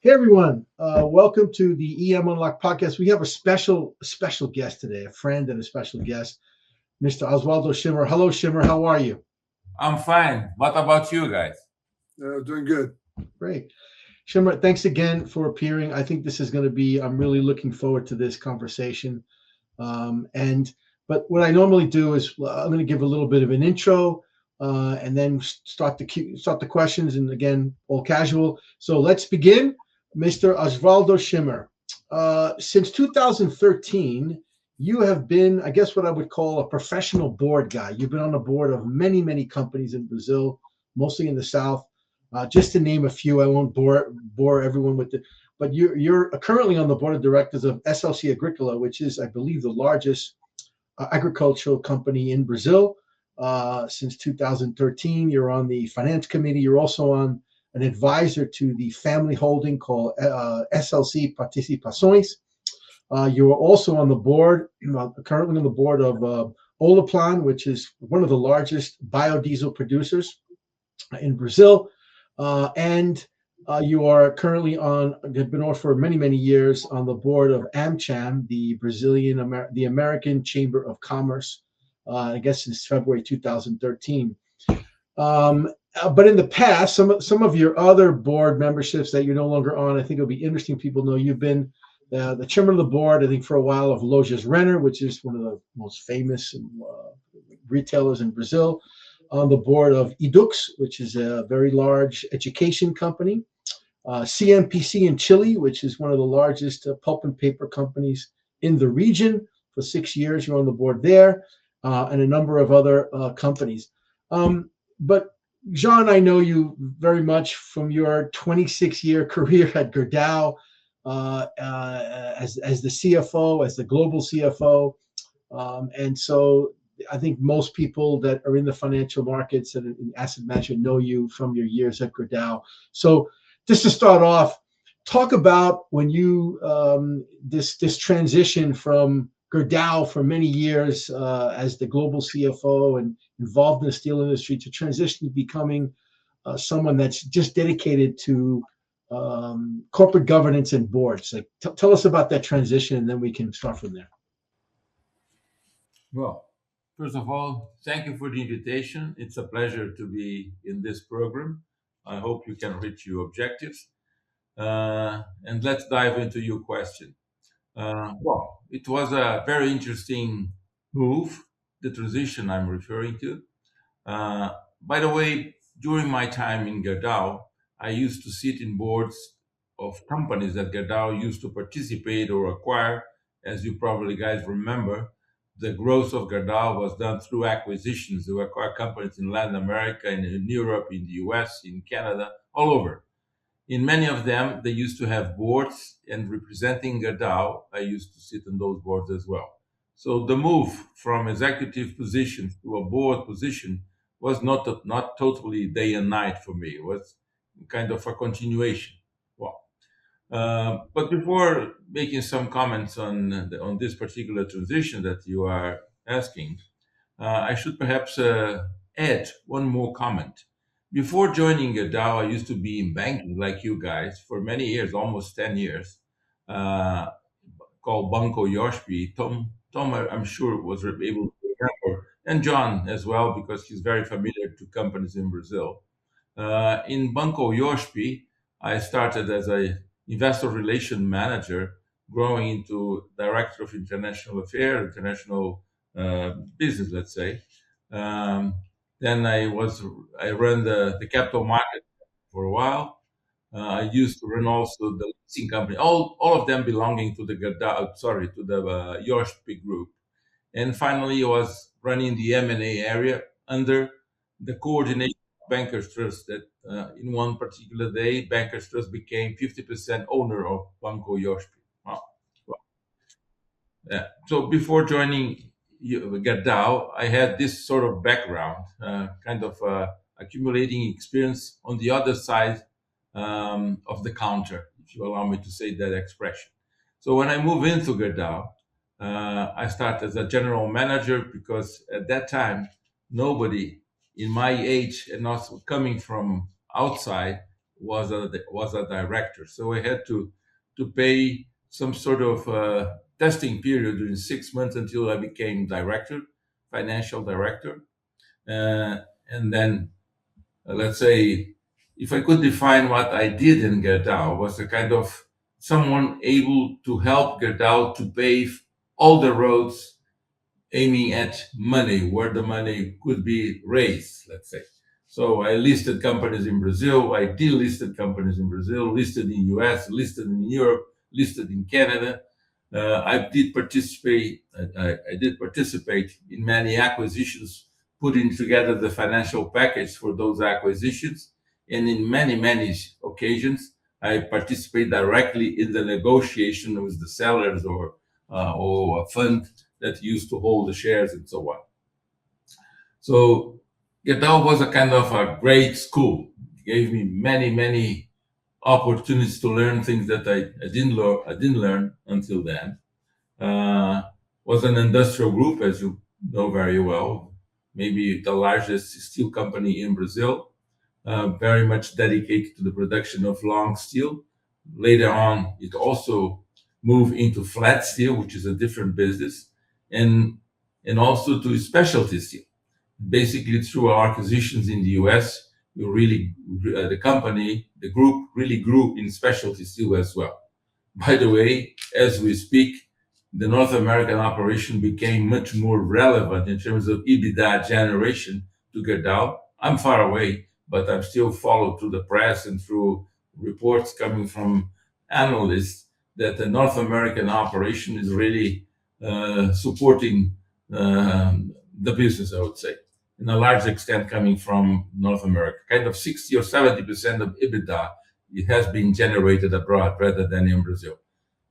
Hey everyone, welcome to the EM Unlocked podcast. We have a special guest today, a friend and a special guest, Mr. Osvaldo Schirmer. Hello, Schirmer. How are you? I'm fine. What about you guys? Doing good. Great, Schirmer. Thanks again for appearing. I think this is going to be. I'm really looking forward to this conversation. And but what I normally do is I'm going to give a little bit of an intro, and then start the questions. And again, all casual. So let's begin, Mr. Osvaldo Schirmer. Since 2013, you have been, I guess, what I would call a professional board guy. You've been on the board of many companies in Brazil, mostly in the South. Just to name a few, I won't bore everyone with it. But you're currently on the board of directors of SLC Agricola, which is, I believe, the largest agricultural company in Brazil since 2013. You're on the finance committee. You're also on an advisor to the family holding called SLC Participações. You are also on the board, currently on the board of Olaplan, which is one of the largest biodiesel producers in Brazil. And you are currently have been on for many years on the board of AmCham, the the American Chamber of Commerce, I guess since February 2013. But in the past, some of your other board memberships that you're no longer on, I think it'll be interesting. People know you've been the chairman of the board, I think, for a while of Lojas Renner, which is one of the most famous retailers in Brazil. On the board of Edux, which is a very large education company. CMPC in Chile, which is one of the largest pulp and paper companies in the region. For 6 years, you're on the board there, and a number of other companies. But Jean, I know you very much from your 26-year career at Gerdau as the CFO, as the global CFO. And so I think most people that are in the financial markets and in asset management know you from your years at Gerdau. So just to start off, talk about when you this transition from Gerdau for many years as the global CFO and involved in the steel industry to transition to becoming someone that's just dedicated to corporate governance and boards. Like, tell us about that transition, and then we can start from there. Well, first of all, thank you for the invitation. It's a pleasure to be in this program. I hope you can reach your objectives. And let's dive into your question. Well, it was a very interesting move, the transition I'm referring to. By the way, during my time in Gerdau, I used to sit in boards of companies that Gerdau used to participate or acquire. As you probably guys remember, the growth of Gerdau was done through acquisitions. They acquired companies in Latin America, in Europe, in the US, in Canada, all over. In many of them, they used to have boards, and representing Gerdau, I used to sit on those boards as well. So the move from executive position to a board position was not totally day and night for me. It was kind of a continuation. Well, but before making some comments on this particular transition that you are asking, I should perhaps add one more comment. Before joining Dow, I used to be in banking like you guys for many years, almost 10 years, uh, called Banco Yoshpi. Tom, I'm sure was able to remember, and John as well, because he's very familiar to companies in Brazil. In Banco Yoshpi, I started as a investor relation manager, growing into director of international affairs, international business, let's say. Um, then I ran the capital market for a while. I used to run also the leasing company, all of them belonging to the to the Yoshpi group. And finally, I was running the M&A area under the coordination of Bankers Trust. That in one particular day, Bankers Trust became 50% owner of Banco Yoshpi. Wow. Yeah. So before joining Gerdau, I had this sort of background, kind of accumulating experience on the other side of the counter, if you allow me to say that expression. So when I moved into Gerdau, I started as a general manager because at that time, nobody in my age and also coming from outside was a director. So I had to pay some sort of testing period during 6 months until I became director, financial director. Uh, and then, let's say, if I could define what I did in Gerdau, was a kind of someone able to help Gerdau to pave all the roads aiming at money, where the money could be raised, let's say. So I listed companies in Brazil, I delisted companies in Brazil, listed in US, listed in Europe, listed in Canada. I did participate in many acquisitions, putting together the financial package for those acquisitions. And in many occasions, I participate directly in the negotiation with the sellers or a fund that used to hold the shares and so on. So Gerdau was a kind of a great school. It gave me many opportunities to learn things that I didn't learn until then. Was an industrial group, as you know very well, maybe the largest steel company in Brazil, very much dedicated to the production of long steel. Later on, it also moved into flat steel, which is a different business, and also to specialty steel. Basically, through our acquisitions in the US, the group really grew in specialty steel as well. By the way, as we speak, the North American operation became much more relevant in terms of EBITDA generation to Gerdau. I'm far away, but I'm still followed through the press and through reports coming from analysts that the North American operation is really supporting the business, I would say, in a large extent coming from North America. Kind of 60 or 70% of EBITDA, it has been generated abroad rather than in Brazil.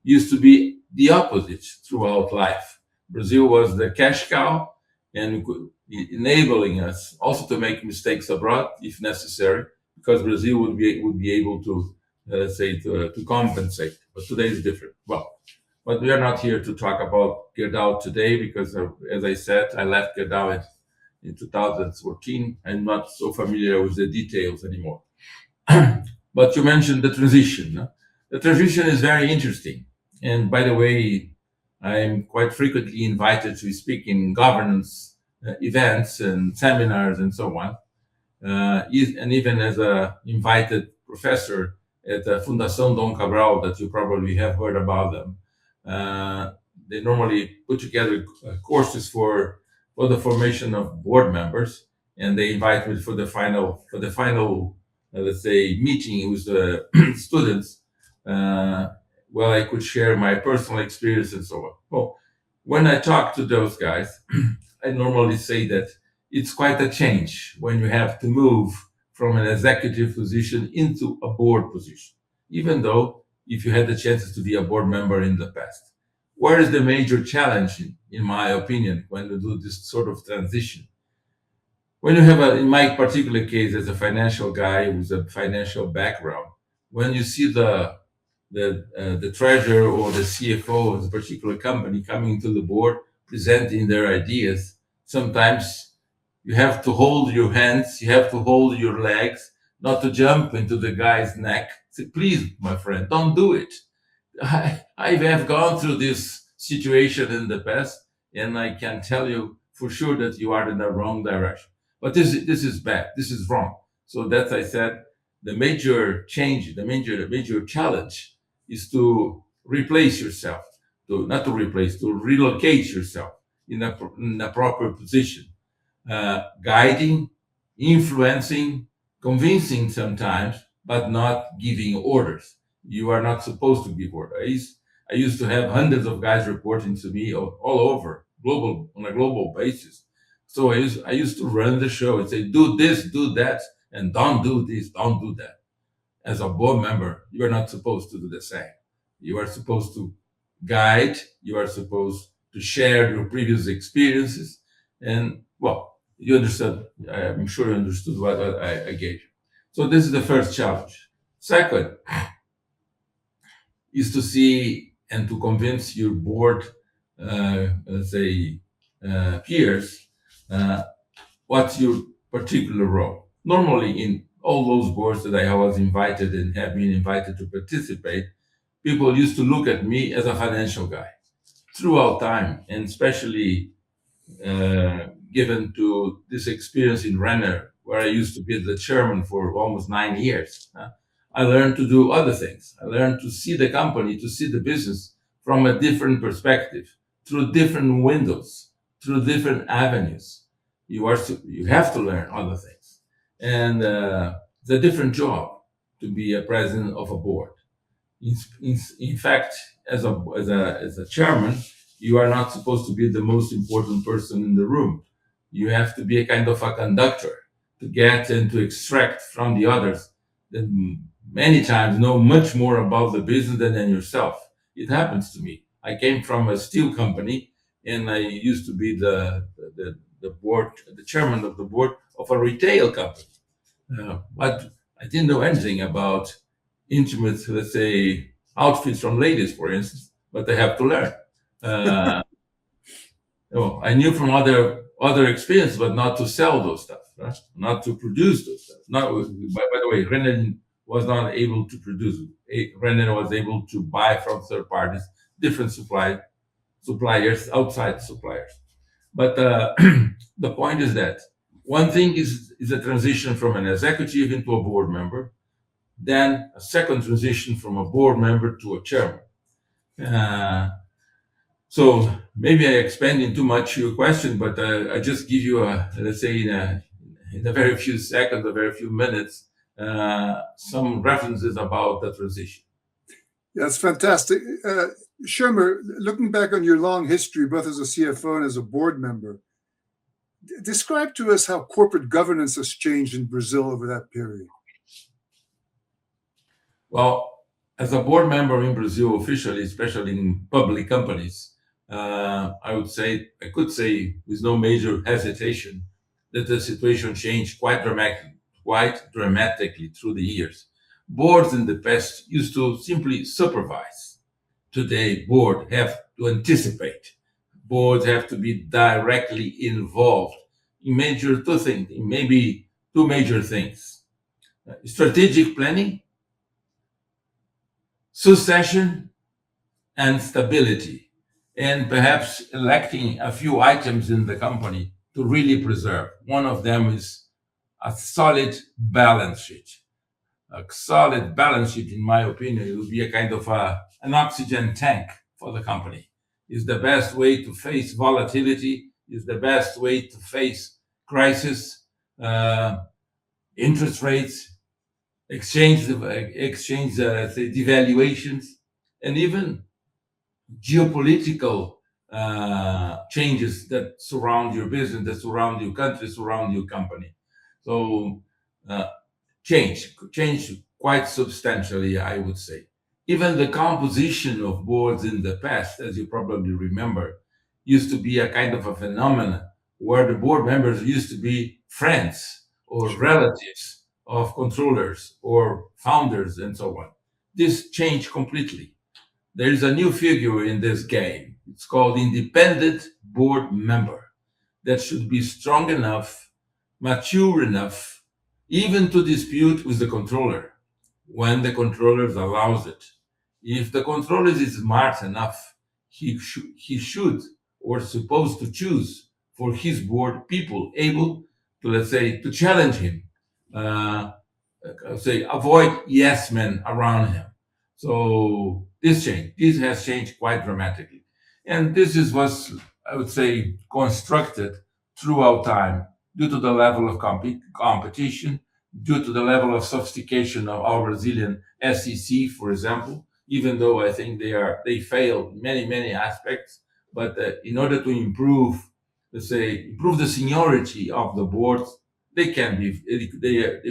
Used to be the opposite throughout life. Brazil was the cash cow and enabling us also to make mistakes abroad if necessary, because Brazil would be able to, let's say, to compensate. But today is different. Well, but we are not here to talk about Gerdau today because, as I said, I left Gerdau in 2014. I'm not so familiar with the details anymore. But you mentioned the transition. No? The transition is very interesting. And by the way, I'm quite frequently invited to speak in governance events and seminars and so on. And even as an invited professor at the Fundação Dom Cabral, that you probably have heard about them. They normally put together courses for the formation of board members, and they invite me for the final let's say, meeting with the students, where I could share my personal experience and so on. Well, when I talk to those guys, I normally say that it's quite a change when you have to move from an executive position into a board position, even though if you had the chances to be a board member in the past. Where is the major challenge, in my opinion, when you do this sort of transition? When you have in my particular case, as a financial guy with a financial background, when you see the treasurer or the CFO of a particular company coming to the board, presenting their ideas, sometimes you have to hold your hands, you have to hold your legs, not to jump into the guy's neck. Say, please, my friend, don't do it. I have gone through this situation in the past, and I can tell you for sure that you are in the wrong direction. But this is bad. This is wrong. So that I said, the major change, the major challenge is to replace yourself, not to replace, to relocate yourself in a proper position, guiding, influencing, convincing sometimes, but not giving orders. You are not supposed to give orders. I used to have hundreds of guys reporting to me all over, on a global basis. So I used to run the show and say, do this, do that, and don't do this, don't do that. As a board member, you are not supposed to do the same. You are supposed to guide, you are supposed to share your previous experiences. And, well, you understood, I'm sure you understood what I gave you. So this is the first challenge. Second is to see and to convince your board, let's say, peers, what's your particular role. Normally, in all those boards that I was invited and have been invited to participate, people used to look at me as a financial guy throughout time, and especially given to this experience in Renner, where I used to be the chairman for almost 9 years. I learned to do other things. I learned to see the company, to see the business from a different perspective, through different windows, through different avenues. You have to learn other things, and it's a different job to be a president of a board. In fact, as a chairman, you are not supposed to be the most important person in the room. You have to be a kind of a conductor to get and to extract from the others that many times know much more about the business than yourself. It happens to me. I came from a steel company, and I used to be the board, the chairman of the board of a retail company. But I didn't know anything about intimate, let's say, outfits from ladies, for instance, but I have to learn. Uh, I knew from other experience, but not to sell those stuff, right? Not to produce those stuff. Not, by the way, Renan was not able to produce. Renan was able to buy from third parties, different suppliers, outside suppliers. But the point is that one thing is a transition from an executive into a board member, then a second transition from a board member to a chairman. So maybe I expanded too much your question, but I just give you let's say in a very few seconds, a very few minutes, some references about the transition. Yeah, that's fantastic. Schirmer, looking back on your long history, both as a CFO and as a board member, describe to us how corporate governance has changed in Brazil over that period. Well, as a board member in Brazil, officially, especially in public companies, I could say with no major hesitation that the situation changed quite dramatically through the years. Boards in the past used to simply supervise. Today, boards have to anticipate. Boards have to be directly involved in maybe two major things: strategic planning, succession, and stability, and perhaps electing a few items in the company to really preserve. One of them is a solid balance sheet. A solid balance sheet, in my opinion, it would be a kind of an oxygen tank for the company. Is the best way to face volatility, is the best way to face crisis, interest rates, exchange devaluations, and even geopolitical changes that surround your business, that surround your country, surround your company. So change quite substantially, I would say. Even the composition of boards in the past, as you probably remember, used to be a kind of a phenomenon where the board members used to be friends or relatives of controllers or founders and so on. This changed completely. There is a new figure in this game. It's called independent board member that should be strong enough, mature enough, even to dispute with the controller when the controller allows it. If the controller is smart enough, he should or supposed to choose for his board people able to, let's say, to challenge him, avoid yes men around him. So this has changed quite dramatically, and this is what I would say constructed throughout time due to the level of competition, due to the level of sophistication of our Brazilian SEC, for example. Even though I think they fail in many aspects, but in order to improve, let's say, improve the seniority of the boards, they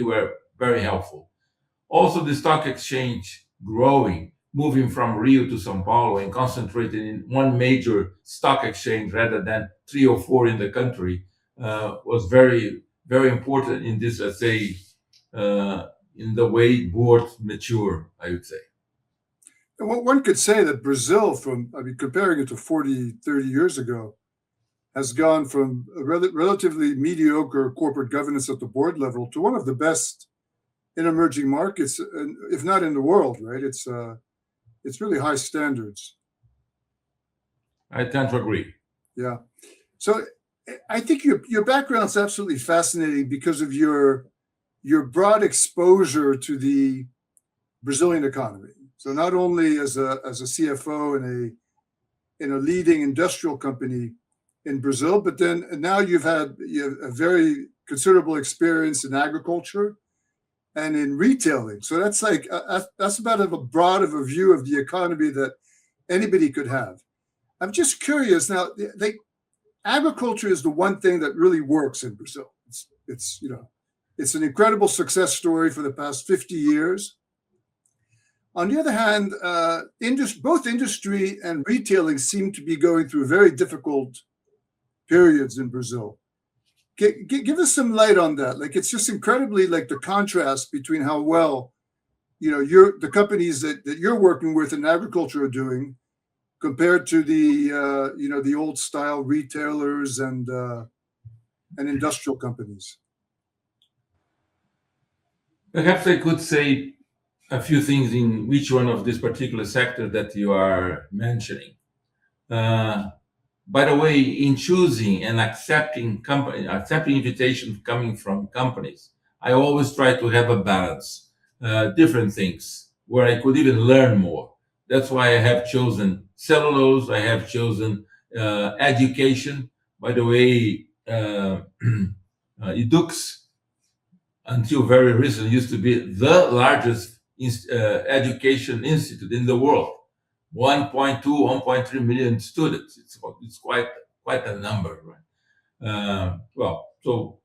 were very helpful. Also, the stock exchange growing, moving from Rio to São Paulo and concentrating in one major stock exchange rather than 3 or 4 in the country, was very, very important in this, let's say, in the way boards mature, I would say. And one could say that Brazil, comparing it to 40, 30 years ago, has gone from a relatively mediocre corporate governance at the board level to one of the best in emerging markets, if not in the world, right? It's really high standards. I tend to agree. Yeah. So I think your background's absolutely fascinating because of your broad exposure to the Brazilian economy. So not only as a CFO in a leading industrial company in Brazil, but then now you have a very considerable experience in agriculture and in retailing. So that's like that's about as broad of a view of the economy that anybody could have. I'm just curious now. Agriculture is the one thing that really works in Brazil. It's an incredible success story for the past 50 years. On the other hand, both industry and retailing seem to be going through very difficult periods in Brazil. Give us some light on that. Like, it's just incredibly like the contrast between how well, the companies that you're working with in agriculture are doing compared to the old style retailers and industrial companies. Perhaps I could say a few things in which one of this particular sector that you are mentioning. By the way, in choosing and accepting invitations coming from companies, I always try to have a balance, different things where I could even learn more. That's why I have chosen cellulose. I have chosen education. By the way, Edux, until very recently, used to be the largest education institute in the world. 1.2, 1.3 million students. It's quite a number, right? So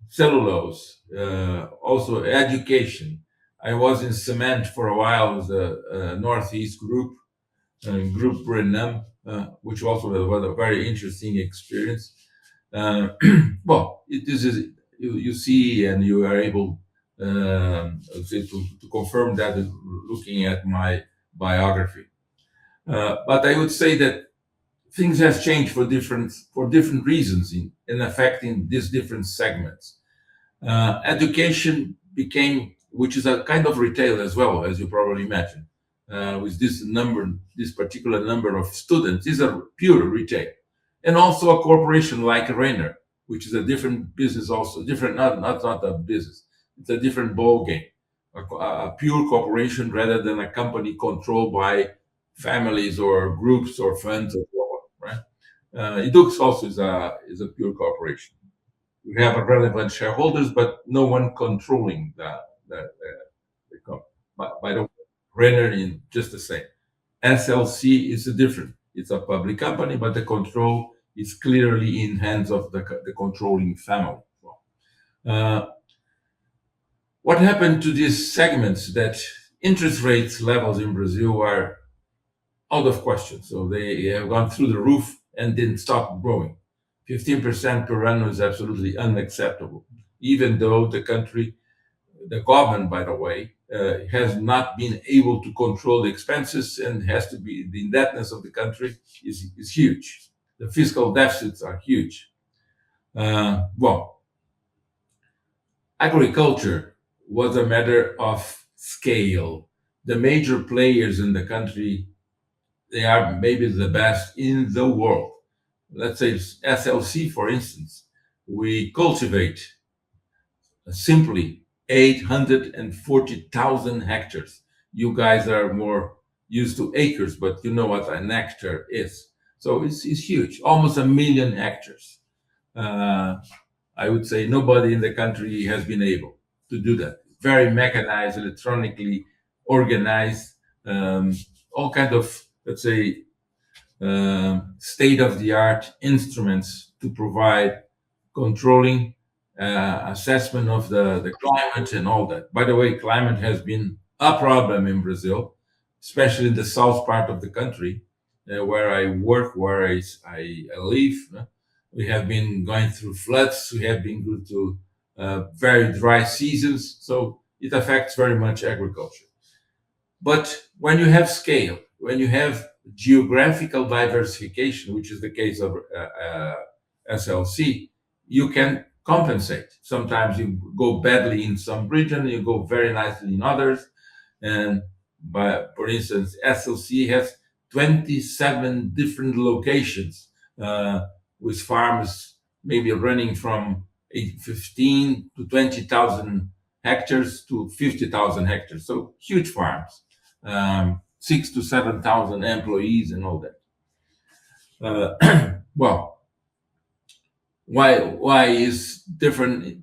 cellulose, also education. I was in cement for a while with a Northeast group, Group Brenham, which also was a very interesting experience. This is you see, and you are able to confirm that looking at my biography. But I would say that things have changed for different reasons in affecting these different segments. Education became, which is a kind of retail as well, as you probably imagine, with this particular number of students, is a pure retail, and also a corporation like Renner, which is a different business, also different, not a business. It's a different ball game, a pure corporation rather than a company controlled by families or groups or funds or so on, right? Edux also is a pure corporation. We have a relevant shareholders, but no one controlling the company. By the way, Renner in just the same. SLC is different. It's a public company, but the control is clearly in hands of the controlling family. What happened to these segments? That interest rates levels in Brazil are out of question. So they have gone through the roof and didn't stop growing. 15% per annum is absolutely unacceptable, even though the government, by the way, has not been able to control the expenses, and the indebtedness of the country is huge. The fiscal deficits are huge. Agriculture was a matter of scale. The major players in the country, they are maybe the best in the world. Let's say SLC, for instance, we cultivate simply 840,000 hectares. You guys are more used to acres, but you know what an hectare is. So it's huge, almost 1 million hectares. I would say nobody in the country has been able to do that. Very mechanized, electronically organized, all kind of, let's say, state-of-the-art instruments to provide controlling, assessment of the climate and all that. By the way, climate has been a problem in Brazil, especially in the south part of the country, where I work, where I live. We have been going through floods. We have been going through very dry seasons. So it affects very much agriculture. But when you have scale, when you have geographical diversification, which is the case of SLC, you can compensate. Sometimes you go badly in some region, you go very nicely in others. And for instance, SLC has 27 different locations with farms maybe running from 15 to 20,000 hectares to 50,000 hectares. So huge farms, 6 to 7,000 employees and all that. Well, why is different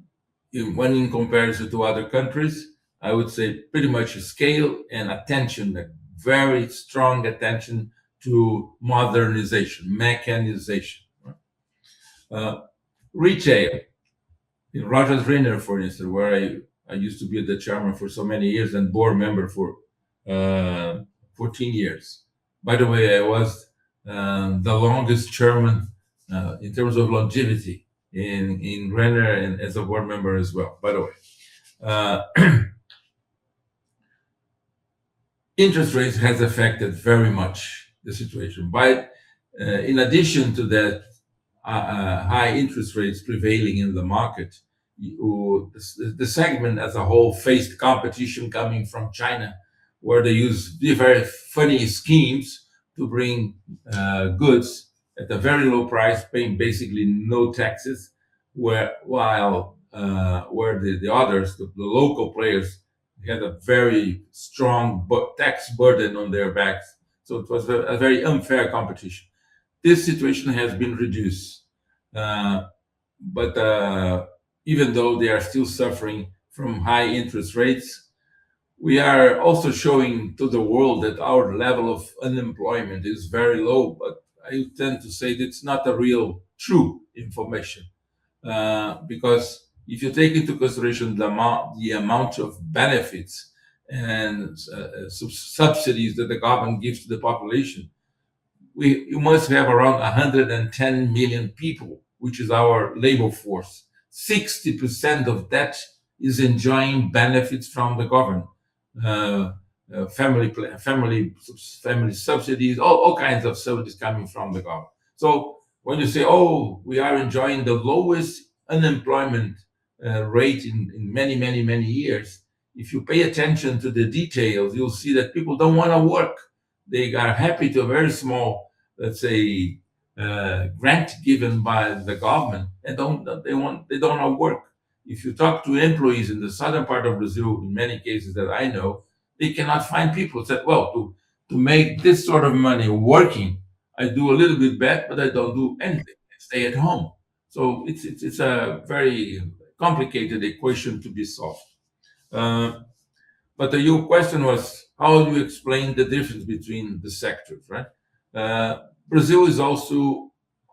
when in comparison to other countries? I would say pretty much scale and attention, a very strong attention to modernization, mechanization. Retail. In Rogers Renner, for instance, where I used to be the chairman for so many years and board member for 14 years. By the way, I was the longest chairman in terms of longevity in Renner and as a board member as well, by the way. Interest rates has affected very much the situation. But in addition to that, high interest rates prevailing in the market, the segment as a whole faced competition coming from China, where they use very funny schemes to bring goods at a very low price, paying basically no taxes, where the others, the local players, had a very strong tax burden on their backs. So it was a very unfair competition. This situation has been reduced, but even though they are still suffering from high interest rates, we are also showing to the world that our level of unemployment is very low. But I tend to say that it's not a real true information, because if you take into consideration the amount of benefits and subsidies that the government gives to the population, you must have around 110 million people, which is our labor force. 60% of that is enjoying benefits from the government, family subsidies, all kinds of subsidies coming from the government. So when you say, oh, we are enjoying the lowest unemployment rate in many years, if you pay attention to the details, you'll see that people don't want to work. They are happy to a very small, let's say, grant given by the government, and they don't want to work. If you talk to employees in the southern part of Brazil, in many cases that I know, they cannot find people that, well, to make this sort of money working, I do a little bit bad, but I don't do anything. I stay at home. So it's a very complicated equation to be solved. But your question was, how do you explain the difference between the sectors, right? Brazil is also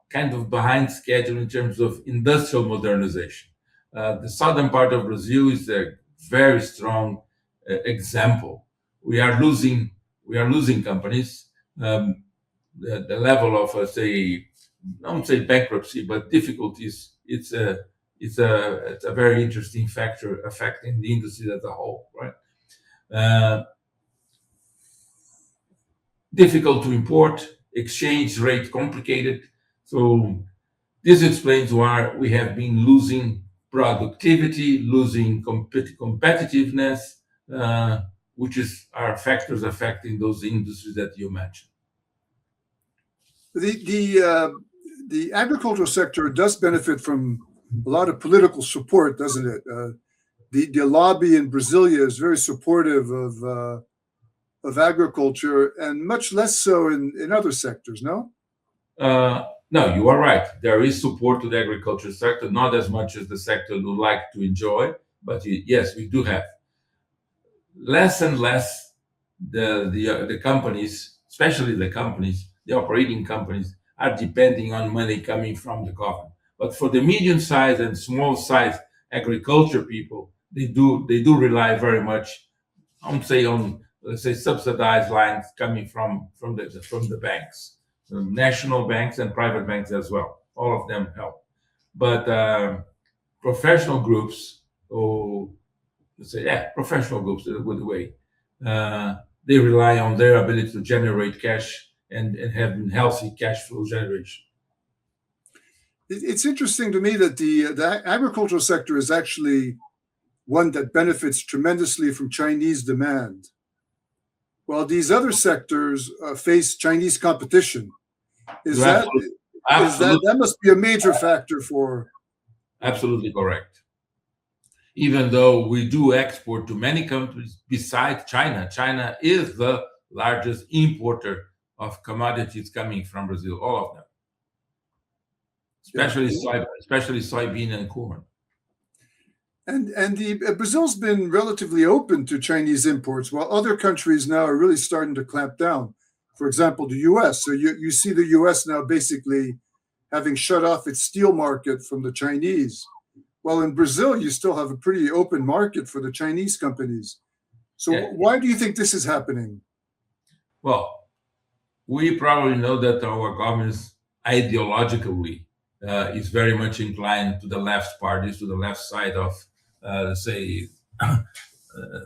kind of behind schedule in terms of industrial modernization. The southern part of Brazil is a very strong example. We are losing companies. The level of, I won't say bankruptcy, but difficulties. It's a very interesting factor affecting the industry as a whole, right? Difficult to import, exchange rate complicated. So this explains why we have been losing productivity, losing competitiveness, which are factors affecting those industries that you mentioned. The agricultural sector does benefit from a lot of political support, doesn't it? The lobby in Brasilia is very supportive of agriculture, and much less so in other sectors, no? No, you are right. There is support to the agriculture sector, not as much as the sector would like to enjoy, but yes, we do have. Less and less the companies, especially the operating companies, are depending on money coming from the government. But for the medium-sized and small-sized agriculture people, they do rely very much, I would say, on, let's say, subsidized lines coming from the banks, national banks and private banks as well. All of them help. But professional groups, professional groups is a good way. They rely on their ability to generate cash and have healthy cash flow generation. It's interesting to me that the agricultural sector is actually one that benefits tremendously from Chinese demand, while these other sectors face Chinese competition. Is You're that absolutely, that must be a major factor for? absolutely correct. Even though we do export to many countries besides China, China is the largest importer of commodities coming from Brazil, all of them, especially soybean and corn. And Brazil's been relatively open to Chinese imports, while other countries now are really starting to clamp down. For example, the U.S. So you see the U.S. now basically having shut off its steel market from the Chinese. Well, in Brazil, you still have a pretty open market for the Chinese companies. So Yeah. why do you think this is happening? Well, we probably know that our government ideologically is very much inclined to the left parties, to the left side of, let's say,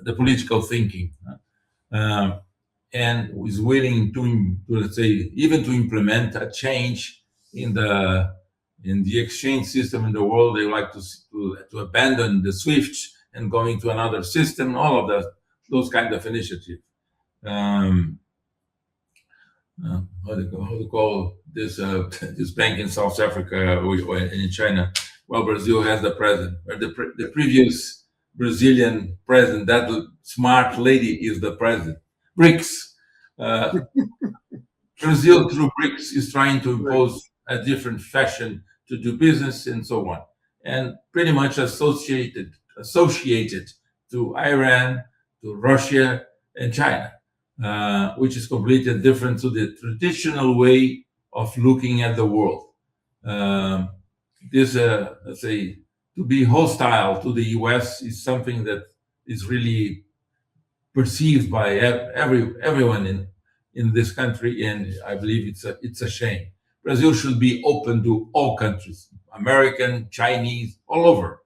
the political thinking, and is willing to, let's say, even to implement a change in the exchange system in the world. They like to abandon the SWIFT and go into another system. All of those kind of initiatives. How to call this this bank in South Africa or in China? Well, Brazil has the president, or the previous Brazilian president. That smart lady is the president. BRICS. Brazil through BRICS is trying to impose a different fashion to do business and so on, and pretty much associated to Iran, to Russia, and China. Which is completely different to the traditional way of looking at the world. This, let's say, to be hostile to the U.S. is something that is really perceived by everyone in this country, and I believe it's a shame. Brazil should be open to all countries, American, Chinese, all over,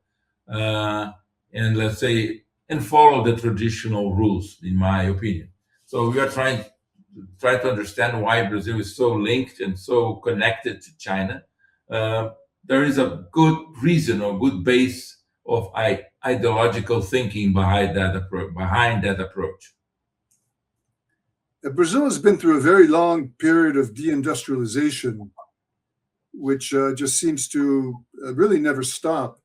and let's say, and follow the traditional rules, in my opinion. So we are trying to understand why Brazil is so linked and so connected to China. There is a good reason or good base of ideological thinking behind that approach. Brazil has been through a very long period of deindustrialization, which just seems to really never stop.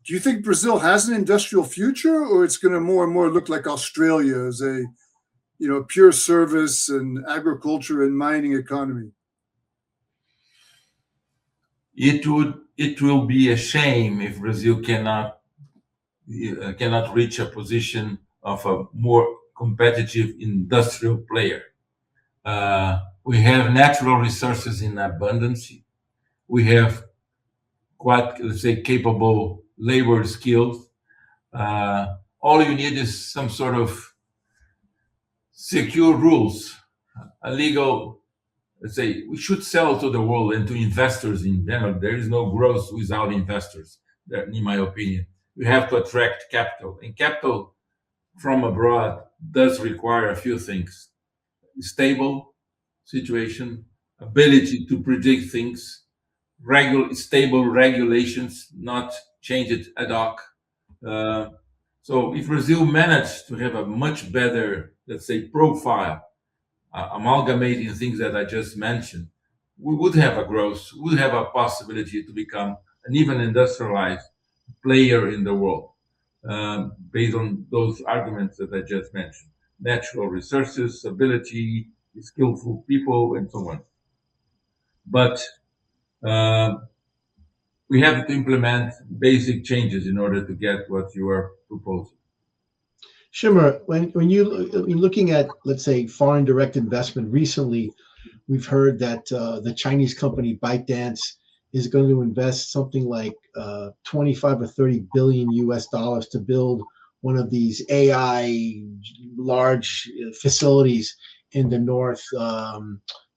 Do you think Brazil has an industrial future, or it's going to more and more look like Australia as a pure service and agriculture and mining economy? It will be a shame if Brazil cannot reach a position of a more competitive industrial player. We have natural resources in abundance. We have quite, let's say, capable labor skills. All you need is some sort of secure rules, a legal, let's say, we should sell to the world and to investors in general. There is no growth without investors, in my opinion. We have to attract capital, and capital from abroad does require a few things: stable situation, ability to predict things, stable regulations, not change it ad hoc. So if Brazil managed to have a much better, let's say, profile, amalgamating things that I just mentioned, we would have a growth, we would have a possibility to become an even industrialized player in the world, based on those arguments that I just mentioned: natural resources, ability, skillful people, and so on. But we have to implement basic changes in order to get what you are proposing. Schirmer, when you're looking at, let's say, foreign direct investment recently, we've heard that the Chinese company ByteDance is going to invest something like 25 or 30 billion US dollars to build one of these AI large facilities in the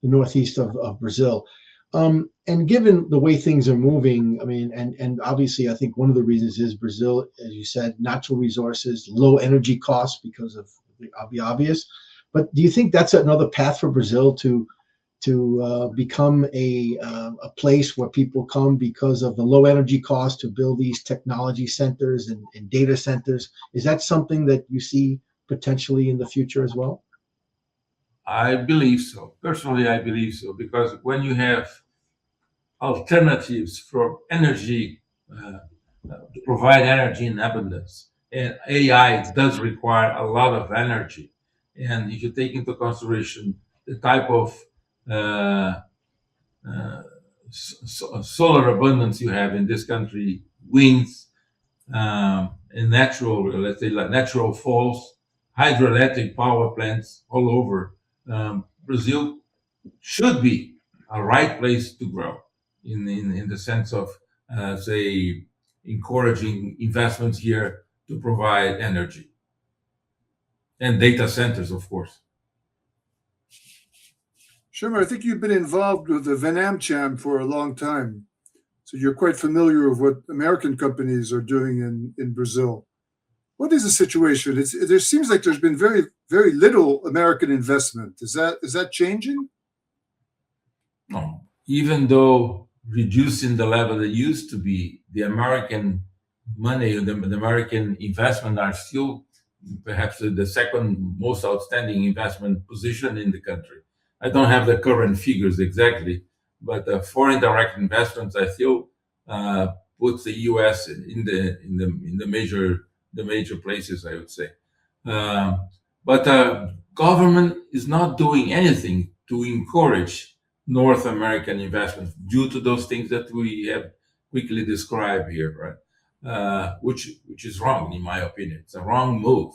northeast of Brazil. And given the way things are moving, I mean, and obviously, I think one of the reasons is Brazil, as you said, natural resources, low energy costs because of the obvious. But do you think that's another path for Brazil to become a place where people come because of the low energy cost to build these technology centers and data centers. Is that something that you see potentially in the future as well? I believe so. Personally, I believe so, because when you have alternatives for energy, to provide energy in abundance, and AI does require a lot of energy. And if you take into consideration the type of uh, uh, solar abundance you have in this country, winds, and natural, let's say, like natural falls, hydroelectric power plants all over. Brazil should be a right place to grow in the sense of, say, encouraging investments here to provide energy and data centers, of course. Schirmer, I think you've been involved with the VNAMCHAM for a long time. So you're quite familiar with what American companies are doing in Brazil. What is the situation? There seems like there's been very, very little American investment. Is that changing? No. Even though reducing the level it used to be, the American money, the American investment are still perhaps the second most outstanding investment position in the country. I don't have the current figures exactly, but foreign direct investments, I feel, puts the U.S. in the major places, I would say. But government is not doing anything to encourage North American investments due to those things that we have quickly described here, right? Which is wrong, in my opinion. It's a wrong move.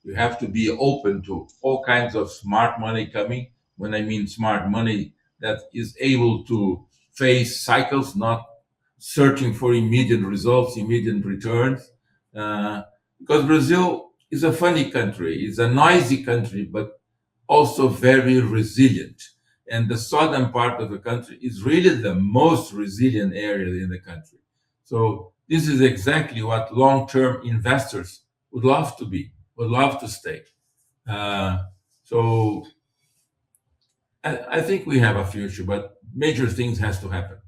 You have to be open to all kinds of smart money coming. When I mean smart money, that is able to face cycles, not searching for immediate results, immediate returns. Because Brazil is a funny country. It's a noisy country, but also very resilient. And the southern part of the country is really the most resilient area in the country. So this is exactly what long-term investors would love to be, would love to stay. So I think we have a future, but major things has to happen.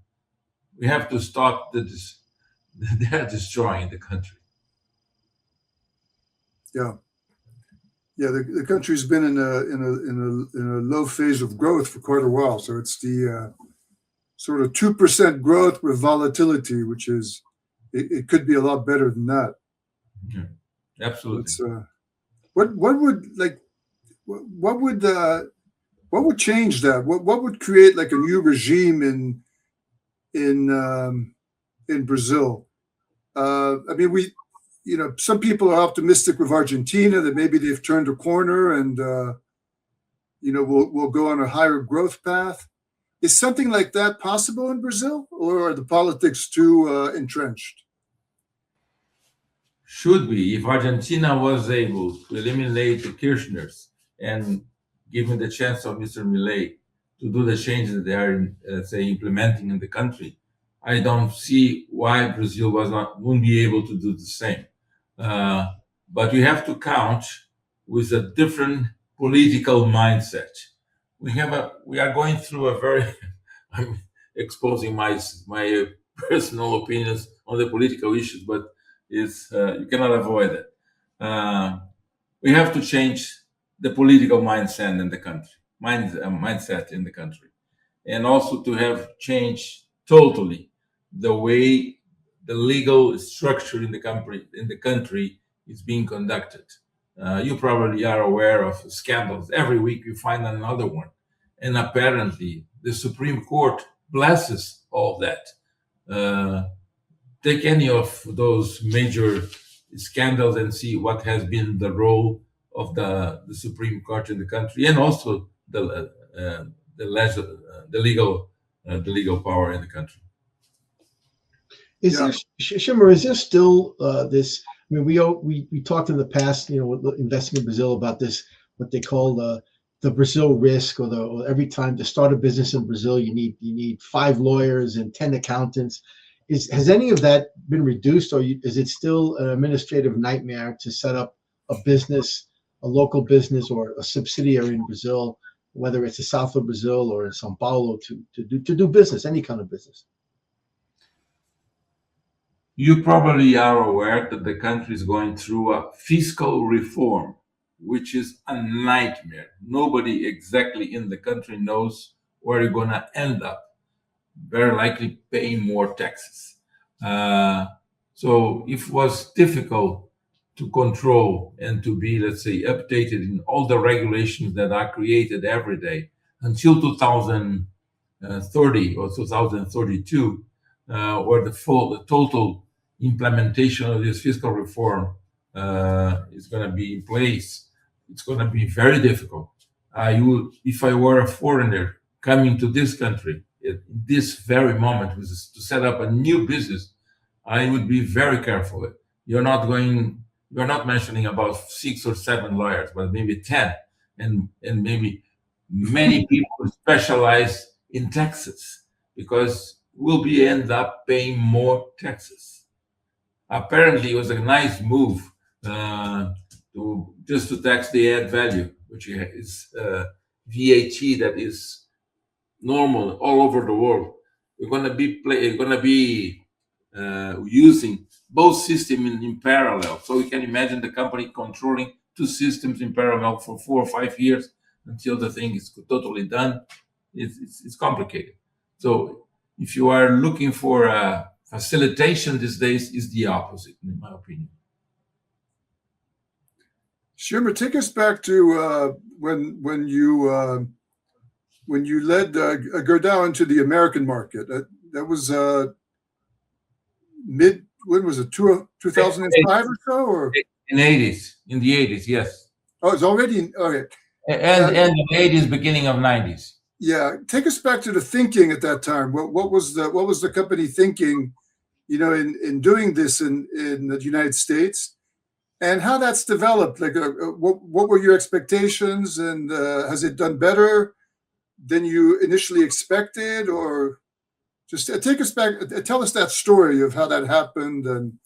We have to stop they're destroying the country. Yeah. Yeah, the country's been in a low phase of growth for quite a while. So it's the sort of 2% growth with volatility, which is it could be a lot better than that. Yeah, absolutely. What would change that? What would create like a new regime in Brazil? I mean, some people are optimistic with Argentina that maybe they've turned a corner and we'll go on a higher growth path. Is something like that possible in Brazil, or are the politics too entrenched? Should be. If Argentina was able to eliminate the Kirchners and given the chance of Mr. Milei to do the changes that they are, say, implementing in the country, I don't see why Brazil wouldn't be able to do the same. But we have to count with a different political mindset. We are going through a very I'm exposing my personal opinions on the political issues, but it's you cannot avoid it. We have to change the political mindset in the country, mindset in the country, and also to have changed totally the way the legal structure in the country is being conducted. You probably are aware of scandals. Every week you find another one. And apparently the Supreme Court blesses all that. Take any of those major scandals and see what has been the role of the Supreme Court in the country, and also the legal power in the country. Is there, Schirmer, is there still this? I mean, we talked in the past, investing in Brazil about this, what they call the Brazil risk, or every time to start a business in Brazil, you need 5 lawyers and 10 accountants. Has any of that been reduced, or is it still an administrative nightmare to set up a business, a local business, or a subsidiary in Brazil whether it's the south of Brazil or in São Paulo, to do business, any kind of business? You probably are aware that the country is going through a fiscal reform, which is a nightmare. Nobody exactly in the country knows where you're going to end up. Very likely paying more taxes. So it was difficult to control and to be, let's say, updated in all the regulations that are created every day until 2030 or 2032, where the total implementation of this fiscal reform is going to be in place. It's going to be very difficult. If I were a foreigner coming to this country at this very moment to set up a new business, I would be very careful. You're not mentioning about 6 or 7 lawyers, but maybe 10, and maybe many people specialize in taxes, because we'll end up paying more taxes. Apparently, it was a nice move to tax the add value, which is VAT that is normal all over the world. We're going to be using both systems in parallel. So you can imagine the company controlling 2 systems in parallel for 4 or 5 years until the thing is totally done. It's complicated. So if you are looking for a facilitation these days, is the opposite, in my opinion. Schirmer, take us back to when you led Gerdau into the American market. That was when was it, 2005 or so? Or? In the 80s, yes. Oh, it's already, okay. And the 80s, beginning of 90s. Yeah, take us back to the thinking at that time. What was the company thinking, in doing this in the United States, and how that's developed? Like, what were your expectations, and has it done better than you initially expected, or just take us back, tell us that story of how that happened and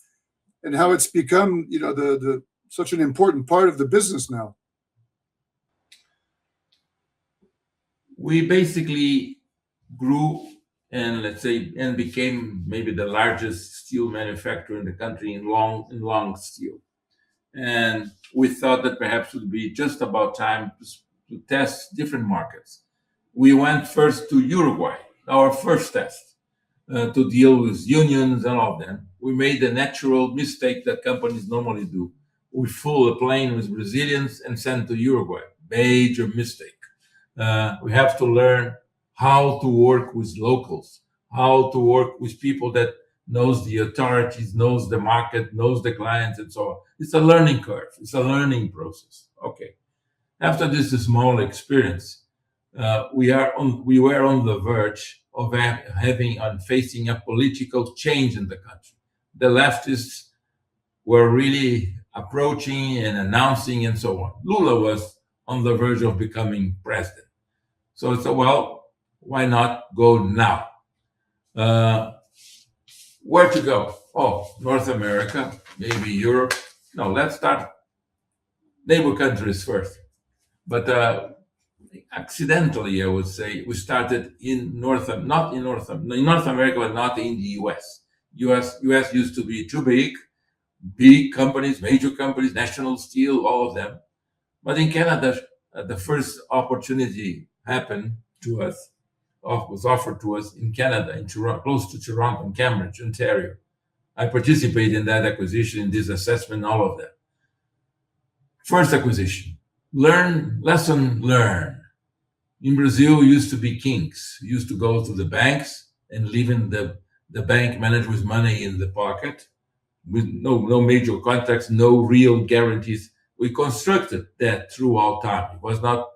how it's become, the such an important part of the business now. We basically grew and became maybe the largest steel manufacturer in the country in long steel. And we thought that perhaps it would be just about time to test different markets. We went first to Uruguay, our first test, to deal with unions and all of them. We made the natural mistake that companies normally do. We flew a plane with Brazilians and sent to Uruguay. Major mistake. We have to learn how to work with locals, how to work with people that knows the authorities, knows the market, knows the clients, and so on. It's a learning curve. It's a learning process. Okay. After this small experience, we were on the verge of facing a political change in the country. The leftists were really approaching and announcing and so on. Lula was on the verge of becoming president. So it's well, why not go now? Where to go? Oh, North America, maybe Europe. No, let's start neighbor countries first. But accidentally, I would say, we started in North America, but not in the US. US used to be too big companies, major companies, National Steel, all of them. But in Canada, the first opportunity happened to us, was offered to us in Canada, in Toronto, close to Toronto, in Cambridge, Ontario. I participated in that acquisition, in this assessment, all of that. First acquisition, lesson learned. In Brazil, we used to be kings. We used to go to the banks and leaving the bank manager with money in the pocket, with no major contracts, no real guarantees. We constructed that throughout time. It was not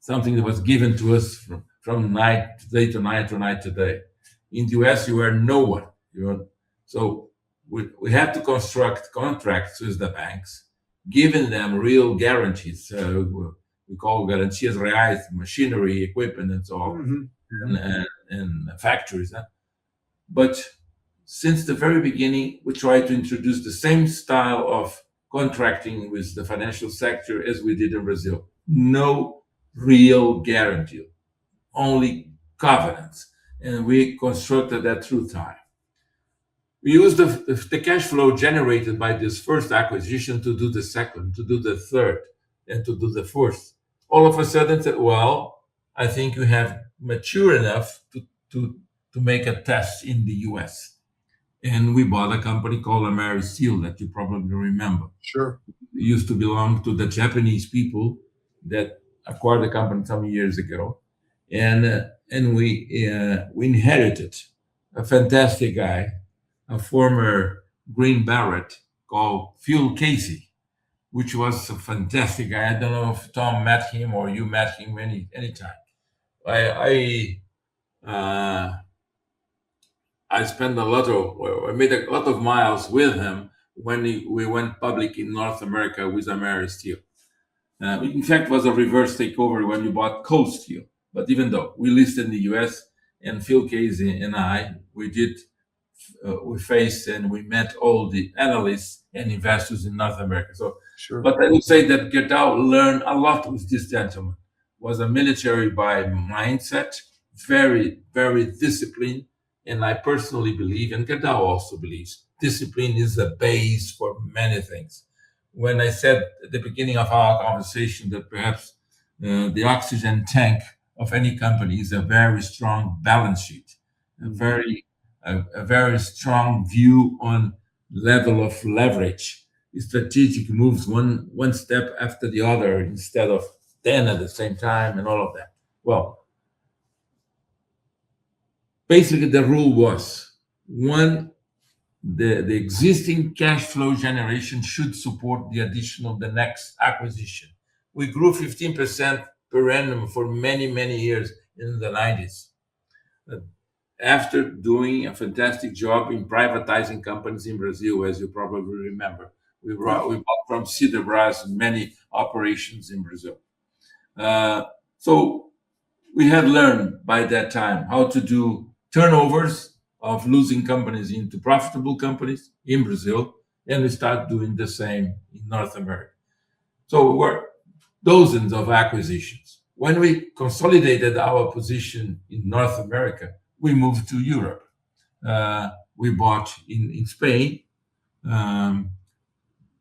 something that was given to us from day to night to day. In the US, you were no one. So we had to construct contracts with the banks, giving them real guarantees. We call garantias reais, machinery, equipment, and so on, and factories. But since the very beginning, we tried to introduce the same style of contracting with the financial sector as we did in Brazil. No real guarantee, only covenants. And we constructed that through time. We used the cash flow generated by this first acquisition to do the second, to do the third, and to do the fourth. All of a sudden, said, well, I think you have mature enough to make a test in the US. And we bought a company called American Steel that you probably remember. Sure. It used to belong to the Japanese people that acquired the company some years ago. And we inherited a fantastic guy, a former Green Beret called Phil Casey, which was a fantastic guy. I don't know if Tom met him or you met him anytime. I spent I made a lot of miles with him when we went public in North America with American Steel. In fact, it was a reverse takeover when we bought Cold Steel. But even though we listed in the US, and Phil Casey and I, we faced and we met all the analysts and investors in North America. So, sure. But I would say that Gerdau learned a lot with this gentleman. Was a military by mindset, very, very disciplined. And I personally believe, and Gerdau also believes, discipline is the base for many things. When I said at the beginning of our conversation that perhaps the oxygen tank of any company is a very strong balance sheet, a very strong view on level of leverage, strategic moves one step after the other instead of 10 at the same time and all of that. Well, basically the rule was, one, the existing cash flow generation should support the next acquisition. We grew 15% per annum for many, many years in the 90s. After doing a fantastic job in privatizing companies in Brazil, as you probably remember. We bought from Siderbras many operations in Brazil. So we had learned by that time how to do turnovers of losing companies into profitable companies in Brazil, and we started doing the same in North America. So we're dozens of acquisitions. When we consolidated our position in North America, we moved to Europe. We bought in Spain.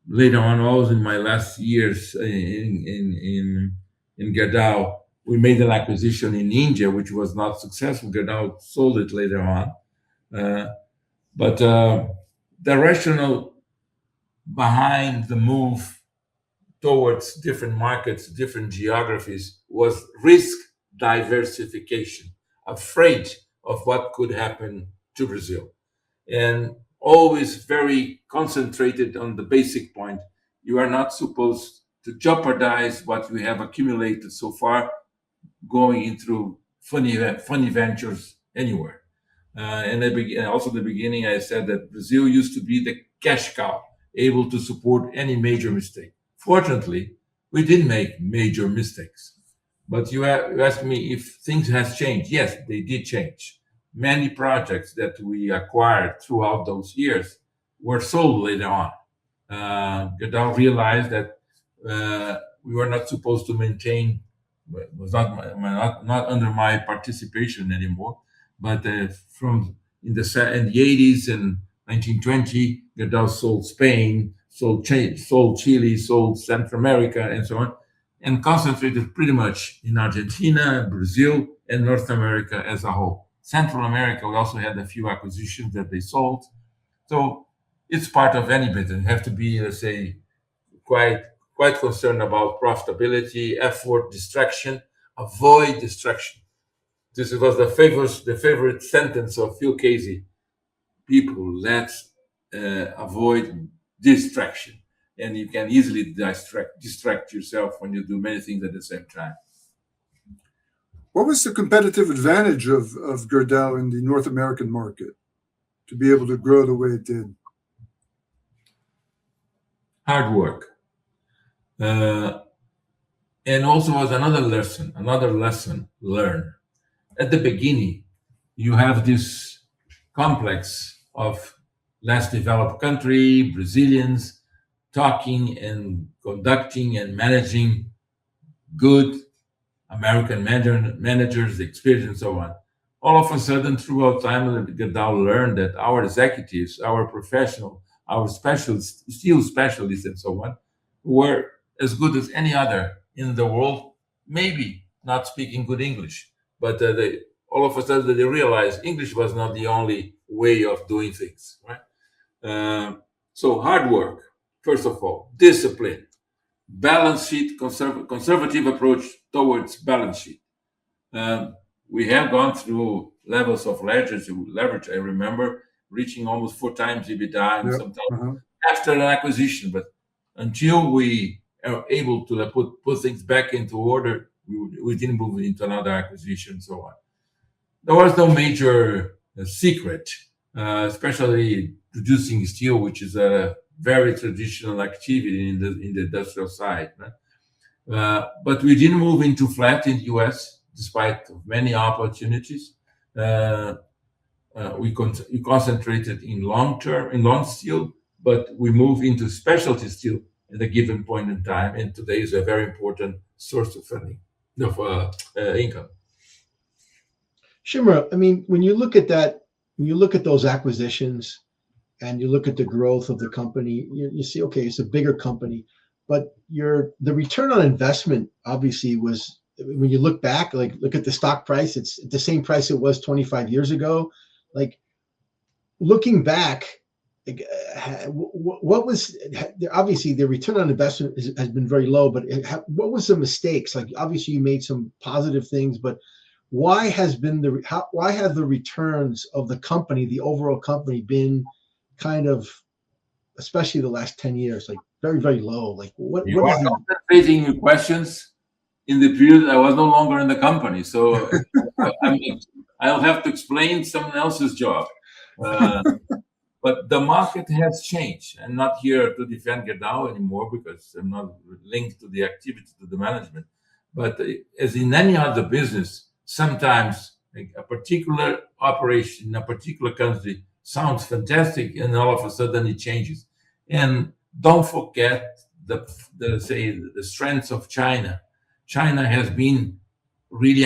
Later on, also in my last years in Gerdau, we made an acquisition in India, which was not successful. Gerdau sold it later on. But the rationale behind the move towards different markets, different geographies, was risk diversification, afraid of what could happen to Brazil. And always very concentrated on the basic point. You are not supposed to jeopardize what you have accumulated so far going into funny ventures anywhere. And also at the beginning, I said that Brazil used to be the cash cow, able to support any major mistake. Fortunately, we didn't make major mistakes. But you asked me if things has changed. Yes, they did change. Many projects that we acquired throughout those years were sold later on. Gerdau realized that we were not supposed to maintain, was not under my participation anymore, but from in the 80s and 1920, Gerdau sold Spain, sold Chile, sold Central America, and so on, and concentrated pretty much in Argentina, Brazil, and North America as a whole. Central America, we also had a few acquisitions that they sold. So it's part of any business. You have to be, let's say, quite concerned about profitability, effort, distraction, avoid distraction. This was the favorite sentence of Phil Casey. People, let's avoid distraction. And you can easily distract yourself when you do many things at the same time. What was the competitive advantage of Gerdau in the North American market to be able to grow the way it did? Hard work. And also was another lesson learned. At the beginning, you have this complex of less developed country, Brazilians, talking and conducting and managing good American managers, the experience, and so on. All of a sudden, throughout time, Gerdau learned that our executives, our professional, our specialists, steel specialists, and so on, were as good as any other in the world, maybe not speaking good English, but all of a sudden they realized English was not the only way of doing things, right? So hard work, first of all, discipline, balance sheet, conservative approach towards balance sheet. We have gone through levels of leverage. I remember reaching almost 4 times EBITDA, and Yep. sometimes after an acquisition. But until we are able to put things back into order, we didn't move into another acquisition, and so on. There was no major secret, especially producing steel, which is a very traditional activity in the industrial side. Right? But we didn't move into flat in the US, despite many opportunities. We concentrated in long steel, but we moved into specialty steel at a given point in time, and today is a very important source of funding, of income. Schirmer, I mean, when you look at that, when you look at those acquisitions and you look at the growth of the company, you see, okay, it's a bigger company, but the return on investment obviously was, when you look back, like look at the stock price, it's the same price it was 25 years ago. Like looking back, like, what was, obviously the return on investment has been very low, but what was the mistakes? Like obviously you made some positive things, but why have the returns of the company, the overall company, been kind of, especially the last 10 years, like very, very low? Like what You is are the concentrating your questions in the period I was no longer in the company, so I'll have to explain someone else's job. But the market has changed. I'm not here to defend Gerdau anymore because I'm not linked to the activity, to the management. But as in any other business, sometimes like a particular operation in a particular country sounds fantastic, and all of a sudden it changes. And don't forget the strengths of China. China has been really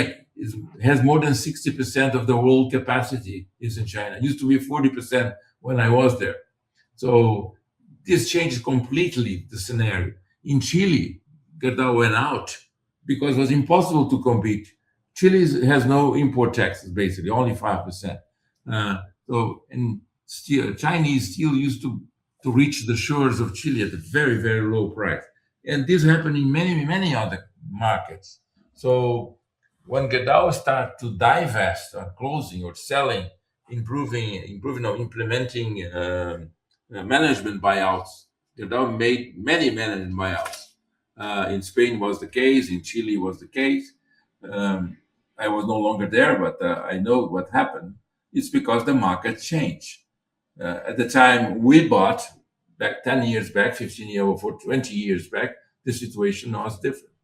has more than 60% of the world capacity is in China. It used to be 40% when I was there. So this changes completely the scenario. In Chile, Gerdau went out because it was impossible to compete. Chile has no import taxes, basically, only 5%. And Chinese steel used to reach the shores of Chile at a very, very low price. And this happened in many, many other markets. So when Gerdau started to divest or closing or selling, improving or implementing management buyouts, Gerdau made many management buyouts. In Spain was the case, in Chile was the case. I was no longer there, but I know what happened. It's because the market changed. At the time we bought, back 10 years back, 15 years or 20 years back, the situation was different.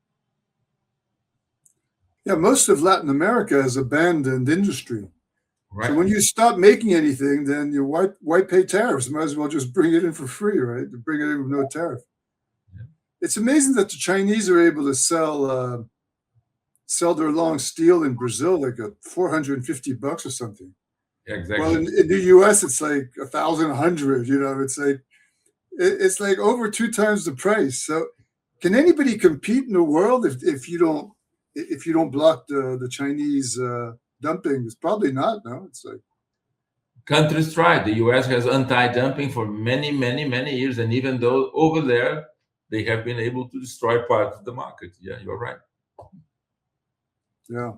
Yeah, most of Latin America has abandoned industry. Right. So when you stop making anything, then you why pay tariffs? Might as well just bring it in for free, right? Bring it in with no tariff. Yeah. It's amazing that the Chinese are able to sell their long steel in Brazil like at $450 or something. Yeah, exactly. Well, in the US, it's like 1,100. You know, it's like over 2 times the price. So, can anybody compete in the world if you don't block the Chinese dumping? It's probably not. No, it's like countries tried. The US has anti-dumping for many, many, many years, and even though over there they have been able to destroy parts of the market. Yeah, you're right. Yeah.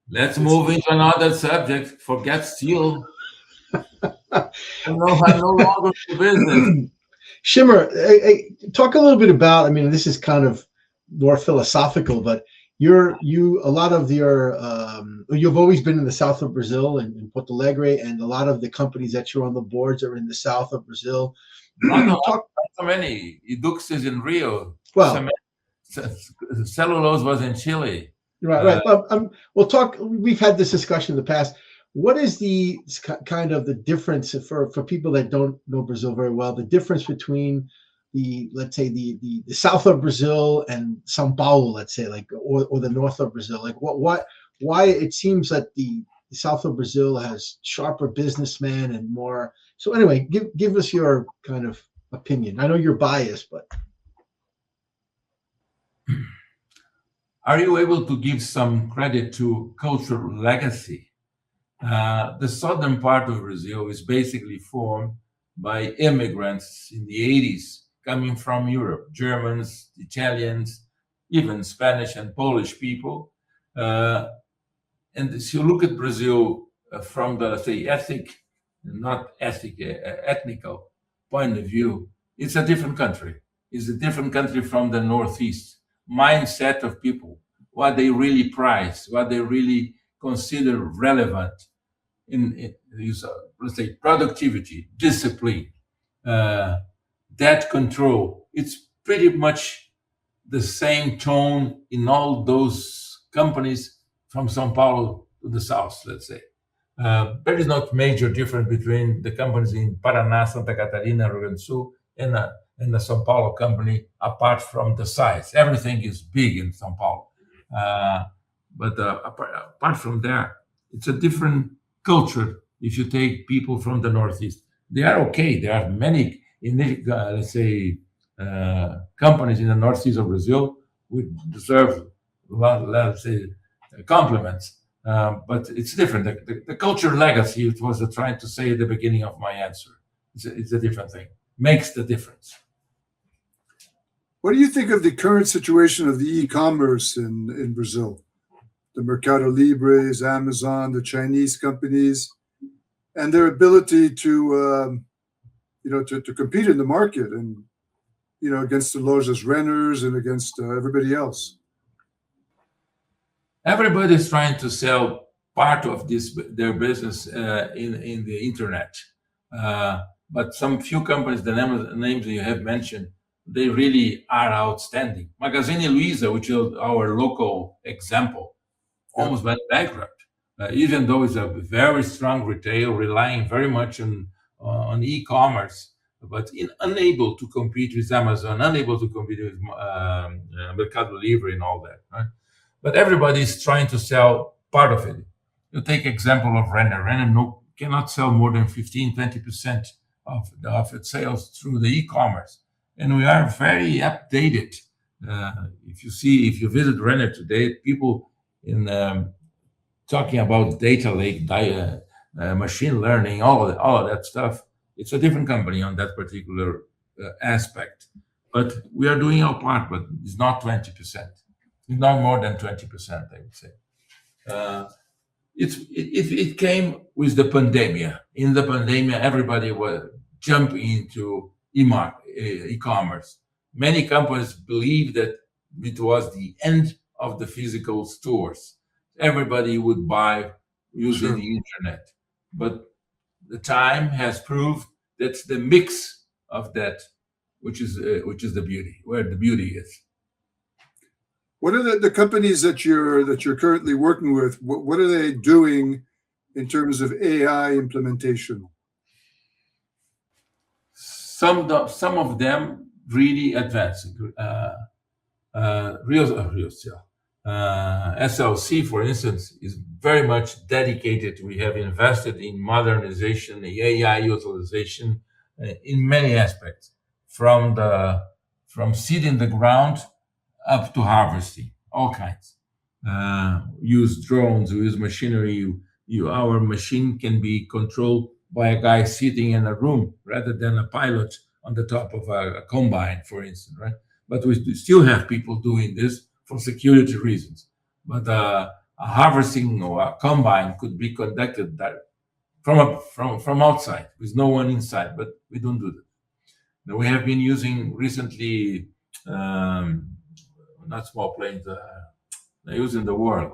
Let's move into another subject. Forget steel. I'm no longer in business. Schirmer, talk a little bit about, I mean, this is kind of more philosophical, but you've always been in the south of Brazil and in Porto Alegre, and a lot of the companies that you're on the boards are in the south of Brazil. Not so many. Edux is in Rio. Well, Cellulose was in Chile. Right. We've had this discussion in the past. What is the kind of the difference for people that don't know Brazil very well, the difference between let's say the south of Brazil and Sao Paulo, let's say, like, or the north of Brazil? Like, why it seems that the south of Brazil has sharper businessmen and more. So anyway, give us your kind of opinion. I know you're biased, but are you able to give some credit to cultural legacy? The southern part of Brazil is basically formed by immigrants in the 80s coming from Europe, Germans, Italians, even Spanish and Polish people. And if you look at Brazil from the, let's say, ethnical point of view, it's a different country. It's a different country from the Northeast. Mindset of people, what they really prize, what they really consider relevant in let's say, productivity, discipline, debt control. It's pretty much the same tone in all those companies from São Paulo to the south, let's say. There is not major difference between the companies in Paraná, Santa Catarina, Rio Grande do Sul, and the São Paulo company, apart from the size. Everything is big in São Paulo. But apart from that, it's a different culture. If you take people from the Northeast, they are okay. There are many, let's say, companies in the Northeast of Brazil which deserve, let's say, compliments. But it's different. The culture legacy, it was trying to say at the beginning of my answer. It's a different thing. Makes the difference. What do you think of the current situation of the e-commerce in Brazil? The Mercado Libres, Amazon, the Chinese companies, and their ability to compete in the market and, against the Lojas Renners and against everybody else. Everybody's trying to sell part of their business in the internet. But some few companies, the names you have mentioned, they really are outstanding. Magazine Luiza, which is our local example, almost went bankrupt, even though it's a very strong retail, relying very much on e-commerce, but unable to compete with Amazon, unable to compete with Mercado Libre and all that. Right? But everybody is trying to sell part of it. You take example of Renner. Renner cannot sell more than 15-20% of its sales through the e-commerce. And we are very updated. If you visit Renner today, people in talking about data lake, machine learning, all of that stuff. It's a different company on that particular aspect. But we are doing our part, but it's not 20%. It's not more than 20%, I would say. It came with the pandemic. In the pandemic, everybody was jumping into e-commerce. Many companies believed that it was the end of the physical stores. Everybody would buy using the internet. But the time has proved that's the mix of that, which is the beauty, where the beauty is. What are the companies that you're currently working with? What are they doing in terms of AI implementation? Some of them really advanced. SLC, for instance, is very much dedicated. We have invested in modernization, the AI utilization in many aspects, from seeding the ground up to harvesting, all kinds. Use drones, use machinery. Our machine can be controlled by a guy sitting in a room rather than a pilot on the top of a combine, for instance, right? But we still have people doing this for security reasons. But a harvesting or a combine could be conducted from outside with no one inside, but we don't do that. Now, we have been using recently, not small planes, they're using the word.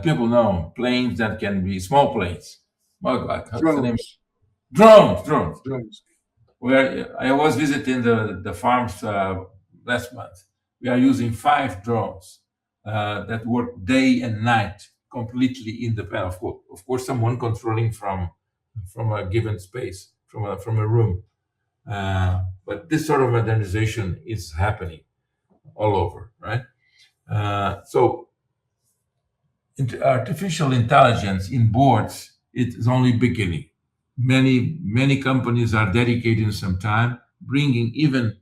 People know planes that can be small planes. Oh God, what's the name? Drones. Where I was visiting the farms last month. We are using 5 drones that work day and night, completely independent. Of course, someone controlling from from a given space, from a room. But this sort of modernization is happening all over, right? So artificial intelligence in boards, it is only beginning. Many companies are dedicating some time, bringing even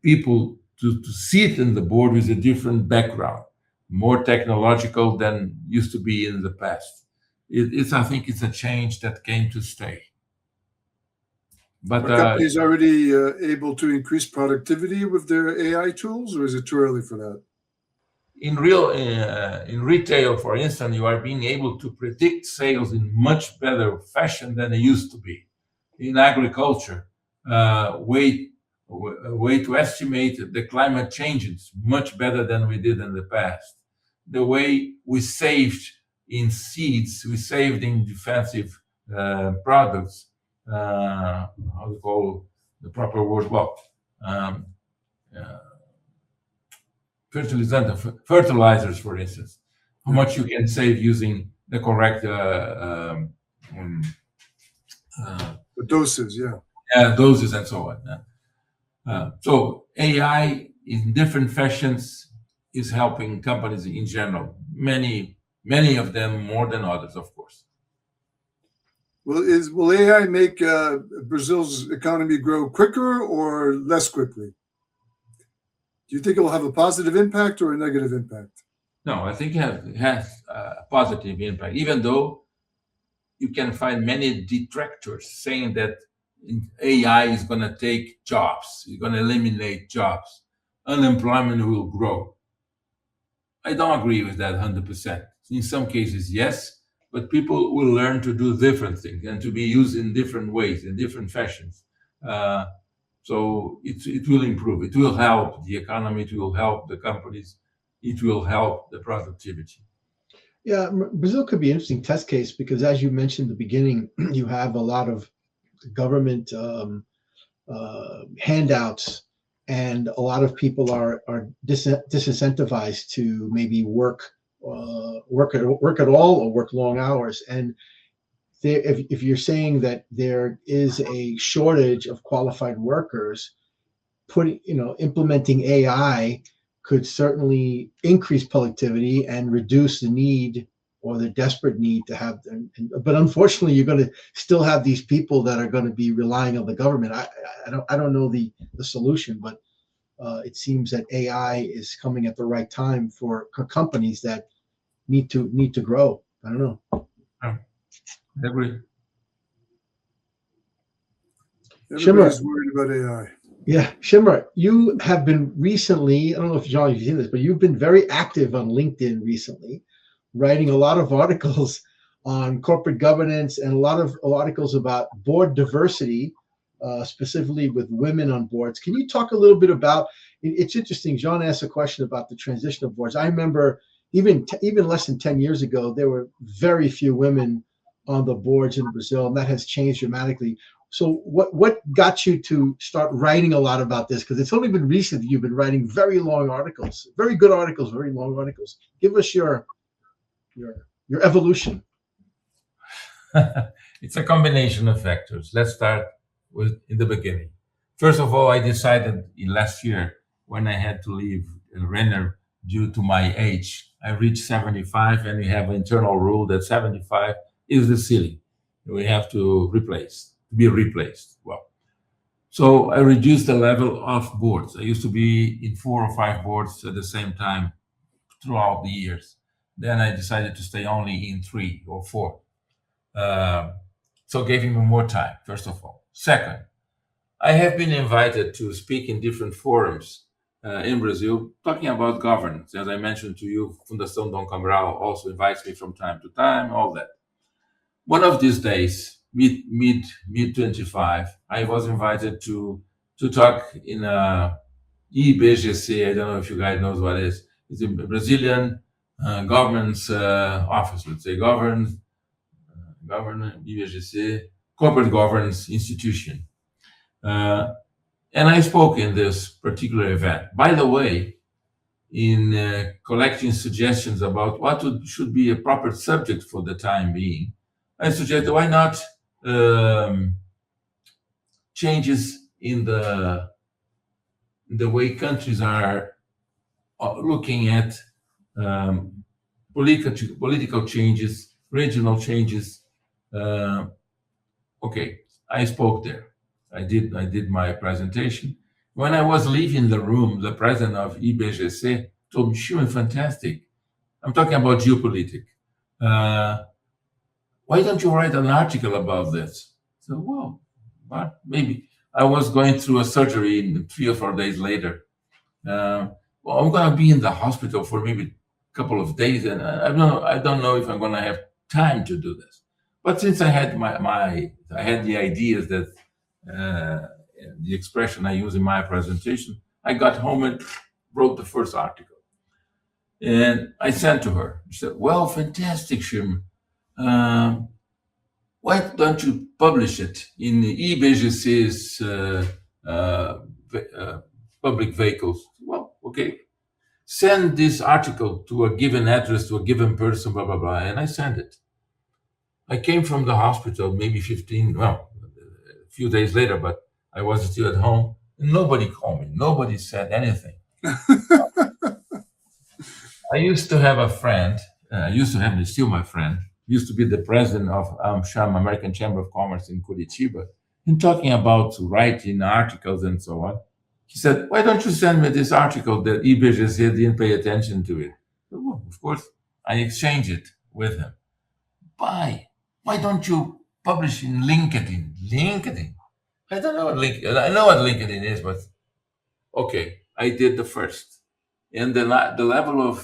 people to sit in the board with a different background, more technological than used to be in the past. I think it's a change that came to stay. But Are companies already able to increase productivity with their AI tools, or is it too early for that? in retail, for instance, you are being able to predict sales in much better fashion than it used to be. In agriculture, way to estimate the climate changes much better than we did in the past. The way we saved in seeds, we saved in defensive products. How do you call the proper word? Well, fertilizers, for instance, how much you can save using the correct The doses, doses and so on. So AI in different fashions is helping companies in general. Many of them more than others, of course. Will AI make Brazil's economy grow quicker or less quickly? Do you think it will have a positive impact or a negative impact? No, I think it has a positive impact, even though you can find many detractors saying that AI is going to take jobs, it's going to eliminate jobs, unemployment will grow. I don't agree with that 100%. In some cases, yes, but people will learn to do different things and to be used in different ways, in different fashions. So it will improve. It will help the economy. It will help the companies. It will help the productivity. Yeah, Brazil could be an interesting test case because, as you mentioned at the beginning, you have a lot of government handouts, and a lot of people are disincentivized to maybe work at all or work long hours. And if you're saying that there is a shortage of qualified workers, implementing AI could certainly increase productivity and reduce the need or the desperate need to have them. But unfortunately, you're going to still have these people that are going to be relying on the government. I don't know the solution, but it seems that AI is coming at the right time for companies that need to grow. I don't know. I agree. Everybody's worried about AI. Yeah, Schirmer, you have been recently, I don't know if John, you've seen this, but you've been very active on LinkedIn recently, writing a lot of articles on corporate governance and a lot of articles about board diversity, specifically with women on boards. Can you talk a little bit about, it's interesting, John asked a question about the transition of boards. I remember even less than 10 years ago, there were very few women on the boards in Brazil, and that has changed dramatically. So what got you to start writing a lot about this? Because it's only been recent that you've been writing very long articles, very good articles, very long articles. Give us your evolution. It's a combination of factors. Let's start in the beginning. First of all, I decided in last year when I had to leave Renner due to my age. I reached 75, and we have an internal rule that 75 is the ceiling. We have to be replaced. Well, so I reduced the level of boards. I used to be in 4 or 5 boards at the same time throughout the years. Then I decided to stay only in 3 or 4. So giving me more time, first of all. Second, I have been invited to speak in different forums in Brazil, talking about governance. As I mentioned to you, Fundação Dom Cabral also invites me from time to time, all that. One of these days, mid 25, I was invited to talk in a IBGC. I don't know if you guys know what it is. It's a Brazilian governance office, let's say, governance IBGC, corporate governance institution. And I spoke in this particular event. By the way, in collecting suggestions about what should be a proper subject for the time being, I suggested, why not changes in the way countries are looking at political changes, regional changes. Okay, I spoke there. I did my presentation. When I was leaving the room, the president of IBGC told me, "Schirmer, fantastic. I'm talking about geopolitics. Why don't you write an article about this?" So, well, but maybe I was going through a surgery 3 or 4 days later. Well, I'm going to be in the hospital for maybe a couple of days, and I don't know if I'm going to have time to do this. But since I had I had the ideas that the expression I use in my presentation, I got home and wrote the first article, and I sent to her. She said, "Well, fantastic, Schirmer. Why don't you publish it in the IBGC's public vehicles?" Well, okay. Send this article to a given address to a given person, blah, blah, blah. And I sent it. I came from the hospital maybe a few days later, but I was still at home. And nobody called me. Nobody said anything. I used to have a friend, he's still my friend, used to be the president of American Chamber of Commerce in Curitiba, and talking about writing articles and so on. He said, "Why don't you send me this article that IBGC didn't pay attention to it?" Well, of course, I exchanged it with him. Why don't you publish in LinkedIn? LinkedIn? I don't know what LinkedIn. I know what LinkedIn is, but okay, I did the first, and the level of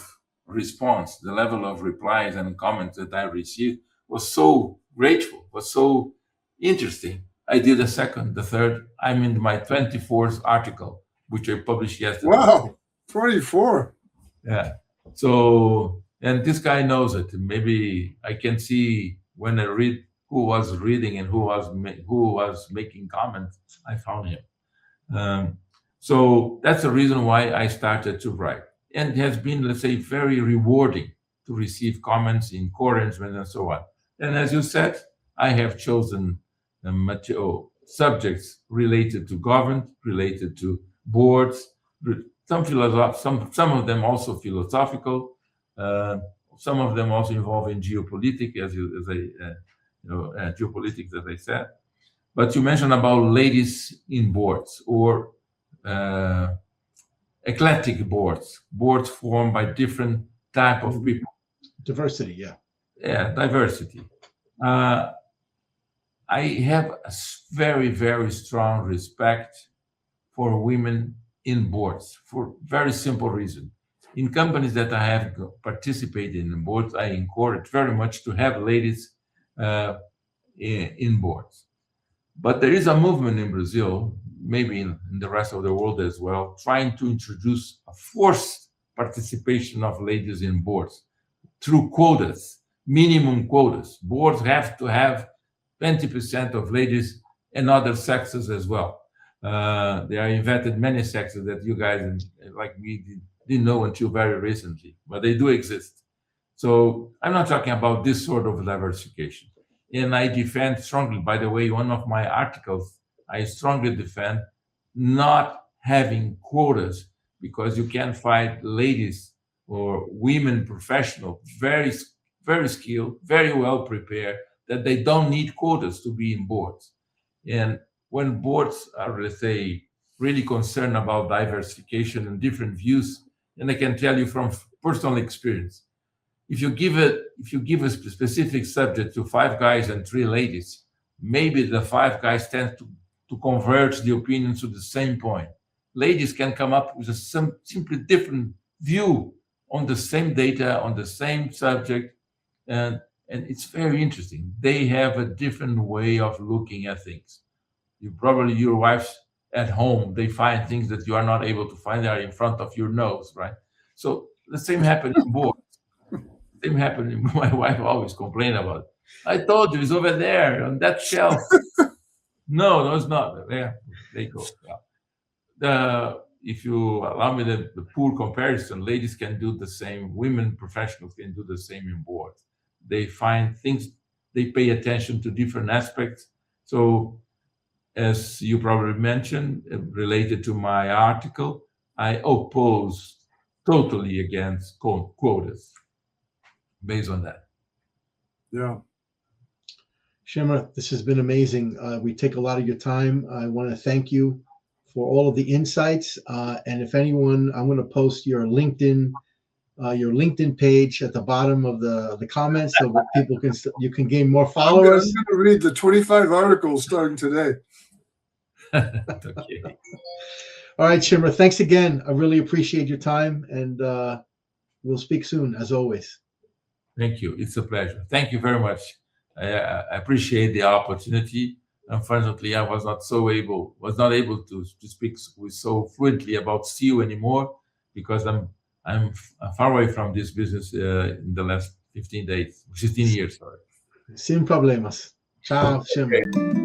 response, the level of replies and comments that I received was so grateful, was so interesting. I did the second, the third. I'm in my 24th article, which I published yesterday. Wow, 24. Yeah. So, and this guy knows it. Maybe I can see when I read who was reading and who was making comments. I found him. So that's the reason why I started to write, and it has been, let's say, very rewarding to receive comments, encouragement, and so on. And as you said, I have chosen subjects related to government, related to boards, some of them also philosophical, some of them also involving geopolitics, geopolitics, as I said. But you mentioned about ladies in boards or eclectic boards formed by different type of people. Diversity, yeah. Yeah, diversity. I have a very, very strong respect for women in boards for very simple reason. In companies that I have participated in boards, I encourage very much to have ladies in boards. But there is a movement in Brazil, maybe in the rest of the world as well, trying to introduce a forced participation of ladies in boards through quotas, minimum quotas. Boards have to have 20% of ladies and other sexes as well. They are invented many sexes that you guys like me didn't know until very recently, but they do exist. So I'm not talking about this sort of diversification. And I defend strongly, by the way, one of my articles, I strongly defend not having quotas, because you can find ladies or women professionals, very, very skilled, very well prepared, that they don't need quotas to be in boards. And when boards are, let's say, really concerned about diversification and different views, and I can tell you from personal experience, if you give a specific subject to 5 guys and 3 ladies, maybe the 5 guys tend to converge the opinions to the same point. Ladies can come up with a simply different view on the same data, on the same subject, and it's very interesting. They have a different way of looking at things. Your wife's at home, they find things that you are not able to find. They are in front of your nose, right? So the same happened in boards. Same happened. My wife always complained about it. I told you, it's over there on that shelf. No, it's not. There they go. Yeah. If you allow me the poor comparison, ladies can do the same. Women professionals can do the same in boards. They find things they pay attention to different aspects. So, as you probably mentioned, related to my article, I oppose totally against quotas based on that. Yeah. Schirmer, this has been amazing. We take a lot of your time. I want to thank you for all of the insights. And if anyone, I'm going to post your LinkedIn page at the bottom of the comments so that people you can gain more followers. I'm going to read the 25 articles starting today. Okay. All right, Schirmer, thanks again. I really appreciate your time, and we'll speak soon, as always. Thank you. It's a pleasure. Thank you very much. I appreciate the opportunity. Unfortunately, I was not able to speak so fluently about steel anymore because I'm far away from this business in the last 15 years. Sorry. Sin problemas. Ciao, Schirmer.